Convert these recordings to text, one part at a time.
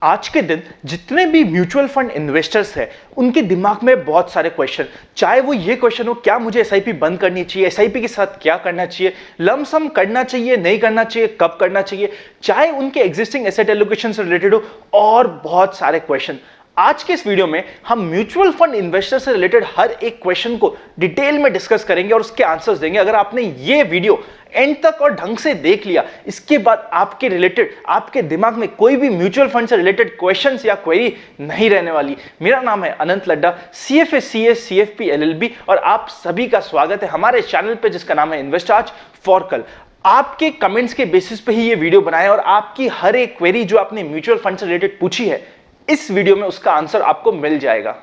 आज के दिन जितने भी म्यूचुअल फंड इन्वेस्टर्स हैं उनके दिमाग में बहुत सारे क्वेश्चन, चाहे वो ये क्वेश्चन हो क्या मुझे एसआईपी बंद करनी चाहिए, एसआईपी के साथ क्या करना चाहिए, लमसम करना चाहिए नहीं करना चाहिए, कब करना चाहिए, चाहे उनके एग्जिस्टिंग एसेट एलोकेशन से रिलेटेड हो, और बहुत सारे क्वेश्चन। आज के इस वीडियो में हम म्यूचुअल फंड इन्वेस्टर से रिलेटेड हर एक क्वेश्चन को डिटेल में डिस्कस करेंगे और उसके आंसर्स देंगे। अगर आपने ये वीडियो एंड तक और ढंग से देख लिया, इसके बाद आपके रिलेटेड आपके दिमाग में कोई भी म्यूचुअल फंड से रिलेटेड क्वेश्चंस या क्वेरी नहीं रहने वाली। मेरा नाम है अनंत Ladda, CFA CS CFP LLB, और आप सभी का स्वागत है हमारे चैनल पे जिसका नाम है इन्वेस्ट आज फॉर कल। आपके कमेंट्स के बेसिस पे ही ये वीडियो बनाया और आपकी हर एक क्वेरी जो आपने म्यूचुअल फंड से रिलेटेड पूछी है, इस वीडियो में उसका आंसर आपको मिल जाएगा।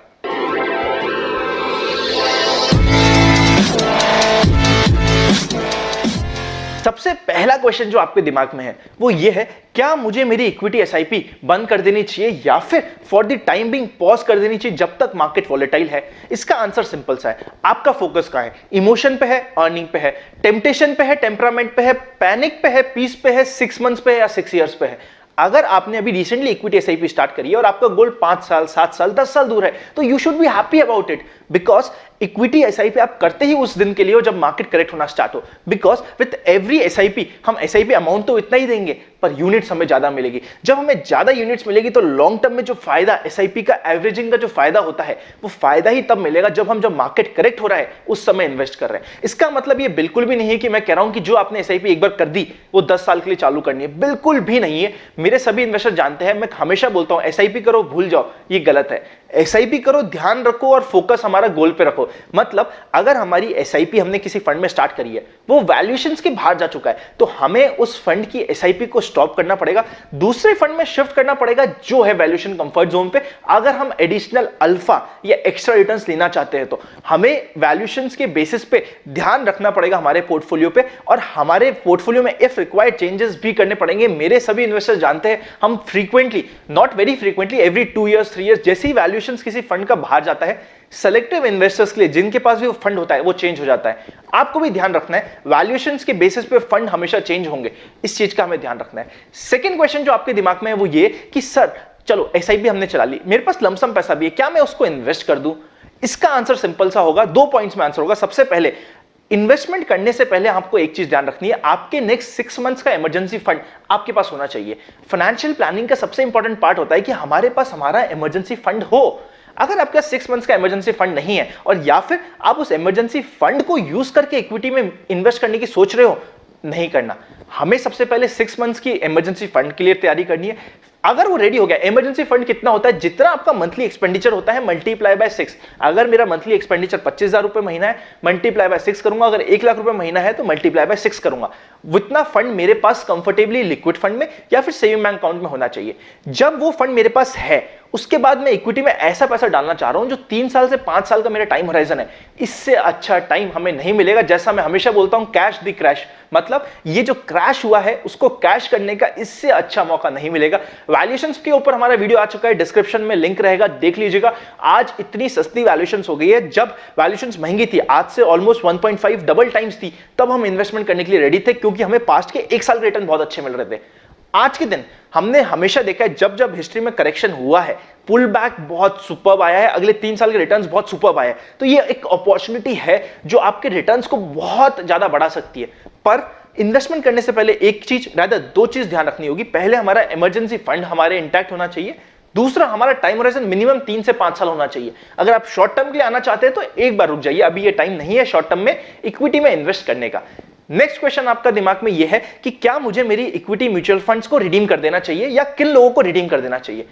सबसे पहला क्वेश्चन जो आपके दिमाग में है वो ये है, क्या मुझे मेरी इक्विटी एसआईपी बंद कर देनी चाहिए या फिर for the time being pause कर देनी चाहिए जब तक मार्केट वॉलेटाइल है? इसका आंसर सिंपल सा है, आपका फोकस कहां है? इमोशन पे है, अर्निंग पे है, टेम्पटेशन पे है, टेम्परामेंट पे है, पैनिक पे है, पीस पे है, 6 मंथ्स पे है या 6 इयर्स पे है? अगर आपने अभी रिसेंटली इक्विटी एसआईपी स्टार्ट करी है और आपका गोल 5 साल 7 साल 10 साल दूर है, तो you should be happy about it, because equity SIP आप करते ही उस दिन के लिए हो जब मार्केट करेक्ट होना स्टार्ट हो। बिकॉज विथ एवरी एसआईपी हम एसआईपी अमाउंट तो इतना ही देंगे पर यूनिट्स हमें ज्यादा मिलेगी। जब हमें ज्यादा यूनिट्स मिलेगी तो लॉन्ग टर्म में जो फायदा एसआईपी का एवरेजिंग का जो फायदा होता है वो फायदा ही तब मिलेगा जब मार्केट करेक्ट हो रहा है उस समय इन्वेस्ट कर रहे हैं। इसका मतलब ये बिल्कुल भी नहीं है कि मैं कह रहा हूं कि जो आपने एसआईपी एक बार कर दी वो 10 साल के लिए चालू करनी है, बिल्कुल भी नहीं है। मेरे सभी इन्वेस्टर जानते हैं, मैं हमेशा बोलता हूं एसआईपी करो भूल जाओ, ये गलत है। एसआईपी करो, ध्यान रखो और फोकस हमारा गोल पे रखो। मतलब अगर हमारी एसआईपी हमने किसी फंड में स्टार्ट करी है, वो वैल्यूएशंस के बाहर जा चुका है, तो हमें उस फंड की एसआईपी को स्टॉप करना पड़ेगा, दूसरे फंड में शिफ्ट करना पड़ेगा जो है वैल्यूएशन कंफर्ट जोन पे। अगर हम एडिशनल अल्फा या एक्स्ट्रा रिटर्न्स लेना चाहते हैं तो हमें वैल्यूएशंस के बेसिस पे ध्यान रखना पड़ेगा हमारे पोर्टफोलियो पे, और हमारे पोर्टफोलियो में इफ रिक्वायर्ड चेंजेस भी करने पड़ेंगे। मेरे सभी इन्वेस्टर्स जानते हैं हम frequently, not very frequently, every 2 years 3 years जैसी वैल्यूएशंस किसी फंड का बाहर जाता है, सेलेक्टिव इन्वेस्टर्स के लिए जिनके पास भी वो फंड होता है वो चेंज हो जाता है। आपको भी ध्यान रखना है, वैल्यूएशंस के बेसिस पे फंड हमेशा चेंज होंगे, इस चीज का हमें ध्यान रखना है। सेकंड क्वेश्चन जो आपके दिमाग में है वो ये कि सर चलो एसआईपी हमने चला ली, मेरे पास लमसम पैसा भी है, क्या मैं उसको इन्वेस्ट कर दूं? इसका आंसर सिंपल सा होगा, 2 पॉइंट्स में आंसर होगा। सबसे पहले, इन्वेस्टमेंट करने से पहले आपको एक चीज ध्यान रखनी है, आपके नेक्स्ट 6 मंथ्स का इमरजेंसी फंड आपके पास होना चाहिए। फाइनेंशियल प्लानिंग का सबसे इंपॉर्टेंट पार्ट होता है कि हमारे पास हमारा इमरजेंसी फंड हो। अगर आपका 6 मंथ्स का इमरजेंसी फंड नहीं है और या फिर आप उस इमरजेंसी फंड को यूज करके इक्विटी में इन्वेस्ट करने की सोच रहे हो, नहीं करना। हमें सबसे पहले 6 मंथ्स की इमरजेंसी फंड के लिए तैयारी करनी है। अगर वो रेडी हो गया, इमरजेंसी फंड कितना होता है? जितना आपका मंथली एक्सपेंडिचर होता है मल्टीप्लाई बाय 6। अगर मेरा मंथली एक्सपेंडिचर 25,000 रुपए महीना है, मल्टीप्लाई बाय 6 करूंगा। अगर 1 लाख रुपए महीना है तो मल्टीप्लाई बाय 6 करूंगा। उतना फंड मेरे पास कंफर्टेबली लिक्विड फंड में या फिर सेविंग बैंक अकाउंट में होना चाहिए। जब वो फंड मेरे पास है, उसके बाद मैं इक्विटी में ऐसा पैसा डालना चाह रहा हूं जो 3 साल से 5 साल का मेरा टाइम होराइजन है। इससे अच्छा टाइम हमें नहीं मिलेगा। जैसा मैं हमेशा बोलता हूं, कैश द क्रैश, मतलब ये जो क्रैश हुआ है उसको कैश करने का इससे अच्छा मौका नहीं मिलेगा। वैल्यूएशंस के ऊपर हमारा वीडियो आ चुका है, डिस्क्रिप्शन में लिंक रहेगा, देख लीजिएगा। आज इतनी सस्ती वैल्यूएशंस हो गई है, जब वैल्यूएशंस महंगी थी, आज से ऑलमोस्ट 1.5 डबल टाइम्स थी, तब हम इन्वेस्टमेंट करने के लिए रेडी थे, क्योंकि हमें पास्ट के 1 साल के रिटर्न बहुत अच्छे मिल रहे थे। आज के दिन हमने हमेशा देखा है, जब जब हिस्ट्री में करेक्शन हुआ है, पुल बैक बहुत सुपर्ब आया है, अगले 3 साल के रिटर्न्स बहुत सुपर्ब आए हैं। तो ये एक अपॉर्चुनिटी है जो आपके रिटर्न्स को बहुत ज्यादा बढ़ा सकती है। पर इन्वेस्टमेंट करने से पहले एक चीज, रादर 2 चीज ध्यान रखनी होगी। पहले, हमारा इमरजेंसी फंड हमारे इंटैक्ट होना चाहिए। दूसरा, हमारा टाइम होराइजन मिनिमम 3 से 5 साल होना चाहिए। अगर आप शॉर्ट टर्म के लिए आना चाहते हैं तो एक बार रुक जाइए, अभी ये टाइम नहीं है शॉर्ट टर्म में इक्विटी में इन्वेस्ट करने का। नेक्स्ट क्वेश्चन आपका दिमाग में यह है कि क्या मुझे मेरी इक्विटी म्यूचुअल फंड्स को रिडीम कर देना चाहिए या किन लोगों को रिडीम कर देना चाहिए?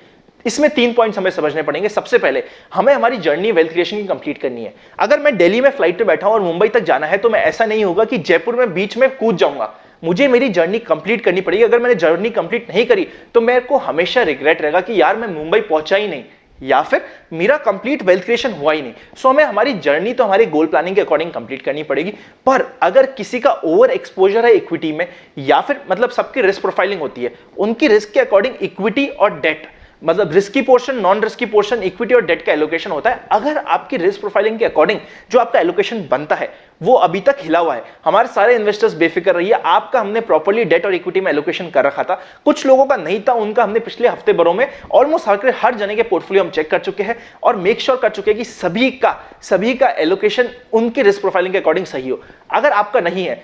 इसमें 3 पॉइंट्स हमें समझने पड़ेंगे। सबसे पहले, हमें हमारी जर्नी वेल्थ क्रिएशन की कंप्लीट करनी है। अगर मैं दिल्ली में फ्लाइट पे बैठा हूं और मुंबई तक जाना है, तो मैं ऐसा नहीं होगा कि जयपुर में बीच में कूद जाऊंगा। मुझे मेरी जर्नी कंप्लीट करनी पड़ेगी। अगर मैंने जर्नी कंप्लीट नहीं करी तो मेरे को हमेशा रिग्रेट रहेगा कि यार मैं मुंबई पहुंचा ही नहीं, या फिर मेरा कंप्लीट वेल्थ क्रिएशन हुआ ही नहीं। सो हमें हमारी जर्नी तो हमारी गोल प्लानिंग के अकॉर्डिंग कंप्लीट करनी पड़ेगी। पर अगर किसी का ओवर एक्सपोजर है इक्विटी में, या फिर मतलब सबकी रिस्क प्रोफाइलिंग होती है, उनकी रिस्क के अकॉर्डिंग इक्विटी और डेट, मतलब risky portion, non risky portion, equity और डेट का एलोकेशन होता है। अगर आपकी रिस्क प्रोफाइलिंग के अकॉर्डिंग जो आपका एलोकेशन बनता है वो अभी तक हिला हुआ है, हमारे सारे इन्वेस्टर्स बेफिक्र रहिए, आपका हमने प्रॉपर्ली डेट और इक्विटी में एलोकेशन कर रखा था, कुछ लोगों का नहीं था, उनका हमने पिछले हफ्ते भरों में ऑलमोस्ट हर जने के पोर्टफोलियो हम चेक कर चुके हैं और मेक श्योर कर चुके हैं कि सभी का एलोकेशन उनके रिस्क प्रोफाइलिंग के अकॉर्डिंग सही हो। अगर आपका नहीं है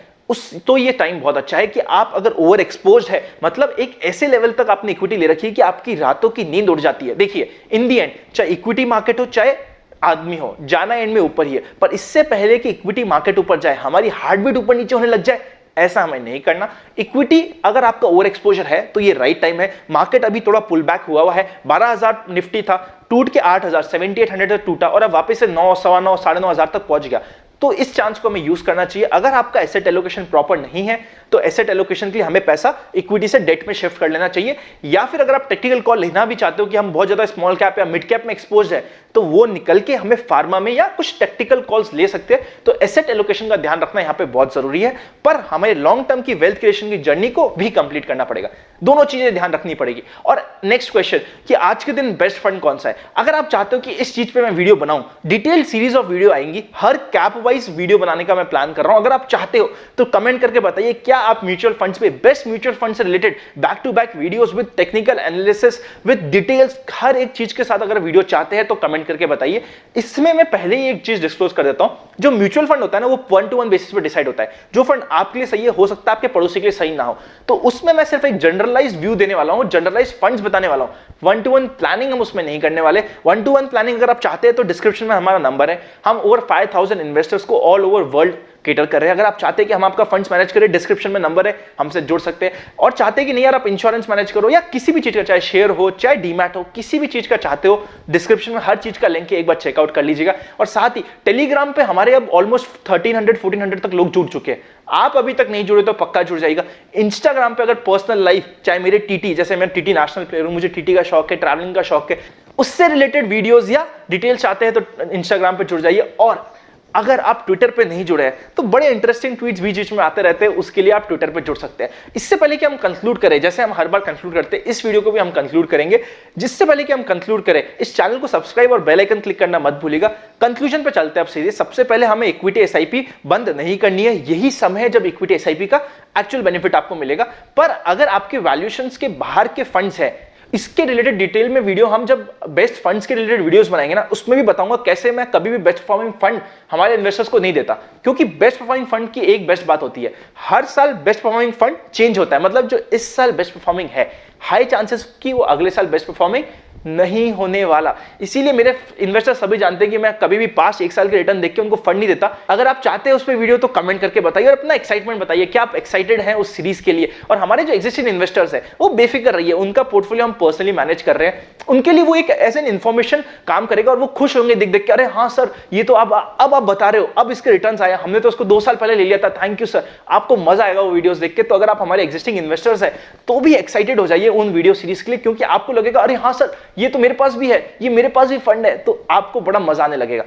तो ये टाइम बहुत अच्छा है कि आप अगर ओवर एक्सपोज्ड है, मतलब एक ऐसे लेवल तक आपने इक्विटी ले रखी है कि आपकी रातों की नींद उड़ जाती है। देखिए इन दी एंड चाहे इक्विटी मार्केट हो चाहे आदमी हो, जाना एंड में ऊपर ही है, पर इससे पहले कि इक्विटी मार्केट ऊपर जाए, हमारी हार्ट बीट ऊपर नीचे होने लग जाए, ऐसा हमें नहीं करना। इक्विटी अगर आपका ओवर एक्सपोजर है तो ये राइट टाइम है। मार्केट अभी थोड़ा पुल बैक हुआ है, 12,000 निफ्टी था, टूट के 8,000 7800 तक टूटा और अब वापस से 9, सवा 9, 9,500 तक पहुंच गया। तो इस चांस को हमें यूज करना चाहिए। अगर आपका एसेट एलोकेशन प्रॉपर नहीं है तो एसेट एलोकेशन के लिए हमें पैसा इक्विटी से डेट में शिफ्ट कर लेना चाहिए, या फिर अगर आप टेक्निकल कॉल लेना भी चाहते हो कि हम बहुत ज्यादा स्मॉल कैप या मिड कैप में एक्सपोज है तो वो निकल के हमें फार्मा में या कुछ टेक्निकल कॉल्स ले सकते हैं। तो एसेट एलोकेशन का ध्यान रखना यहां पे बहुत जरूरी है, पर हमें लॉन्ग टर्म की वेल्थ क्रिएशन की जर्नी को भी कंप्लीट करना पड़ेगा। दोनों चीजें ध्यान रखनी पड़ेगी। और नेक्स्ट क्वेश्चन कि आज के दिन बेस्ट फंड कौन सा है। अगर आप चाहते हो कि इस चीज पे मैं वीडियो बनाऊं, डिटेल सीरीज ऑफ वीडियो आएंगी, हर कैप वाइज वीडियो बनाने का मैं प्लान कर रहा हूं। अगर आप चाहते हो तो कमेंट करके बताइए क्या आप म्यूचुअल फंड्स पे बेस्ट म्यूचुअल फंड से related back to back videos with technical analysis with details हर एक चीज के साथ अगर वीडियो चाहते हैं तो कमेंट करके बताइए। इसमें मैं पहले ही एक चीज डिस्क्लोज कर देता हूं, जो म्यूचुअल फंड होता है ना वो 1-to-1 बेसिस पे डिसाइड होता है। जो फंड आपके लिए सही है हो सकता है आपके पड़ोसी के लिए सही ना हो, तो उसमें मैं सिर्फ एक जनरलाइज्ड व्यू देने वाला हूं, जनरलाइज्ड फंड्स बताने वाला हूं। 1-to-1 प्लानिंग हम उसमें नहीं करने वाले। 1-to-1 प्लानिंग अगर आप चाहते हैं तो डिस्क्रिप्शन में हमारा नंबर है, हम ओवर 5,000 इन्वेस्टर्स को ऑल ओवर वर्ल्ड केटर कर रहे हैं। अगर आप चाहते हैं कि हम आपका फंड्स मैनेज करें, डिस्क्रिप्शन में नंबर है, हमसे जुड़ सकते हैं। और चाहते हैं कि नहीं यार आप इंश्योरेंस मैनेज करो या किसी भी चीज का, चाहे शेयर हो चाहे डीमैट हो, किसी भी चीज का चाहते हो, डिस्क्रिप्शन में हर चीज का लिंक है, एक बार चेकआउट कर लीजिएगा। और साथ ही टेलीग्राम पे हमारे अब ऑलमोस्ट 1300-1400 तक लोग जुड़ चुके हैं। आप अभी तक नहीं जुड़े तो पक्का जुड़ जाएगा। इंस्टाग्राम पे अगर पर्सनल लाइफ, चाहे मेरे टीटी, जैसे मैं टीटी नेशनल प्लेयर हूं, मुझे टीटी का शौक है, ट्रैवलिंग का शौक है, उससे रिलेटेड वीडियोस या डिटेल्स चाहते हैं तो इंस्टाग्राम पे जुड़ जाइए। और अगर आप ट्विटर पे नहीं जुड़े हैं तो बड़े इंटरेस्टिंग ट्वीट्स बीच बीच में आते रहते हैं, उसके लिए आप ट्विटर पे जुड़ सकते हैं। इससे पहले कि हम कंक्लूड करें, जैसे हम हर बार कंक्लूड करते हैं, इस वीडियो को भी हम कंक्लूड करेंगे। जिससे पहले कि हम कंक्लूड करें, इस चैनल को सब्सक्राइब और बेल आइकन क्लिक करना मत भूलिएगा। कंक्लूजन पे चलते हैं अब सीधे। सबसे पहले हमें इक्विटी एसआईपी बंद नहीं करनी है। यही समय है जब इक्विटी एसआईपी का एक्चुअल बेनिफिट आपको मिलेगा। पर अगर आपके वैल्यूएशंस के बाहर के फंड्स है, इसके रिलेटेड डिटेल में वीडियो हम जब बेस्ट फंड्स के रिलेटेड वीडियोस बनाएंगे ना, उसमें भी बताऊंगा कैसे मैं कभी भी बेस्ट परफॉर्मिंग फंड हमारे इन्वेस्टर्स को नहीं देता। क्योंकि बेस्ट परफॉर्मिंग फंड की एक बेस्ट बात होती है, हर साल बेस्ट परफॉर्मिंग फंड चेंज होता है। मतलब जो इस साल बेस्ट परफॉर्मिंग है, हाई चांसेस कि वो अगले साल बेस्ट परफॉर्मिंग नहीं होने वाला। इसीलिए मेरे इन्वेस्टर सभी जानते हैं कि मैं कभी भी पास्ट एक साल के रिटर्न देख के उनको फंड नहीं देता। अगर आप चाहते हैं उस पर वीडियो तो कमेंट करके बताइए और अपना एक्साइटमेंट बताइए कि आप एक्साइटेड हैं उस सीरीज के लिए। और हमारे जो एक्जिस्टिंग इन्वेस्टर्स हैं वो बेफिक्र रहिए, उनका पोर्टफोलियो हम पर्सनली मैनेज कर रहे हैं। उनके लिए वो एक एज एन इन्फॉर्मेशन काम करेगा और वो खुश होंगे देख देख के, अरे हाँ सर ये तो अब आप बता रहे हो, अब इसके रिटर्न आया, हमने तो उसको 2 साल पहले ले लिया था, थैंक यू सर। आपको मजा आएगा वो वीडियोस देख के। तो अगर आप हमारे एक्जिस्टिंग इन्वेस्टर्स हैं तो भी एक्साइटेड हो जाइए उन वीडियो सीरीज के लिए, क्योंकि आपको लगेगा अरे हाँ सर ये तो मेरे पास भी है, ये मेरे पास भी फंड है, तो आपको बड़ा मजा आने लगेगा।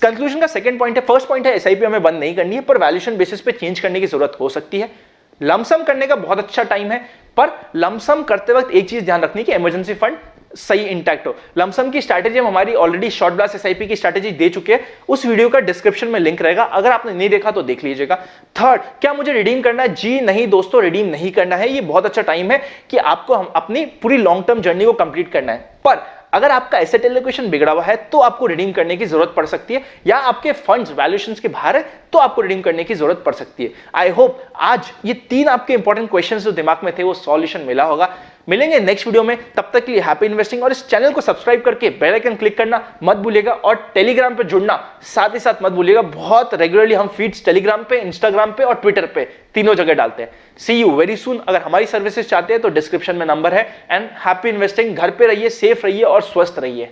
कंक्लूजन का सेकंड पॉइंट है, फर्स्ट पॉइंट है एसआईपी हमें बंद नहीं करनी है, पर वैल्यूएशन बेसिस पे चेंज करने की जरूरत हो सकती है। लमसम करने का बहुत अच्छा टाइम है, पर लमसम करते वक्त एक चीज ध्यान रखनी कि इमरजेंसी फंड सही इंटैक्ट हो। लमसम की स्ट्रैटेजी हम हमारी ऑलरेडी शॉर्ट ब्लास्ट एसआईपी की स्ट्रैटेजी दे चुके हैं, उस वीडियो का डिस्क्रिप्शन में लिंक रहेगा, अगर आपने नहीं देखा तो देख लीजिएगा। थर्ड, क्या मुझे रिडीम करना है? जी नहीं दोस्तों, रिडीम नहीं करना है। ये बहुत अच्छा टाइम है कि आपको हम अपनी पूरी लॉन्ग टर्म जर्नी को कंप्लीट करना है। पर अगर आपका एसेट एलोकेशन बिगड़ा हुआ है तो आपको रिडीम करने की जरूरत पड़ सकती है, या आपके फंड्स वैल्यूएशंस के बाहर है तो आपको रिडीम करने की जरूरत पड़ सकती है। आई होप आज ये 3 आपके इंपॉर्टेंट क्वेश्चंस जो दिमाग में थे वो सॉल्यूशन मिला होगा। मिलेंगे नेक्स्ट वीडियो में, तब तक के लिए हैप्पी इन्वेस्टिंग। और इस चैनल को सब्सक्राइब करके बेल आइकन क्लिक करना मत भूलिएगा और टेलीग्राम पे जुड़ना साथ ही साथ मत भूलिएगा। बहुत रेगुलरली हम फीड्स टेलीग्राम पे, इंस्टाग्राम पे और ट्विटर पे, तीनों जगह डालते हैं। सी यू वेरी सून। अगर हमारी सर्विसेज चाहते हैं तो डिस्क्रिप्शन में नंबर है। And happy investing. घर पे रहिए, सेफ रहिए और स्वस्थ रहिए।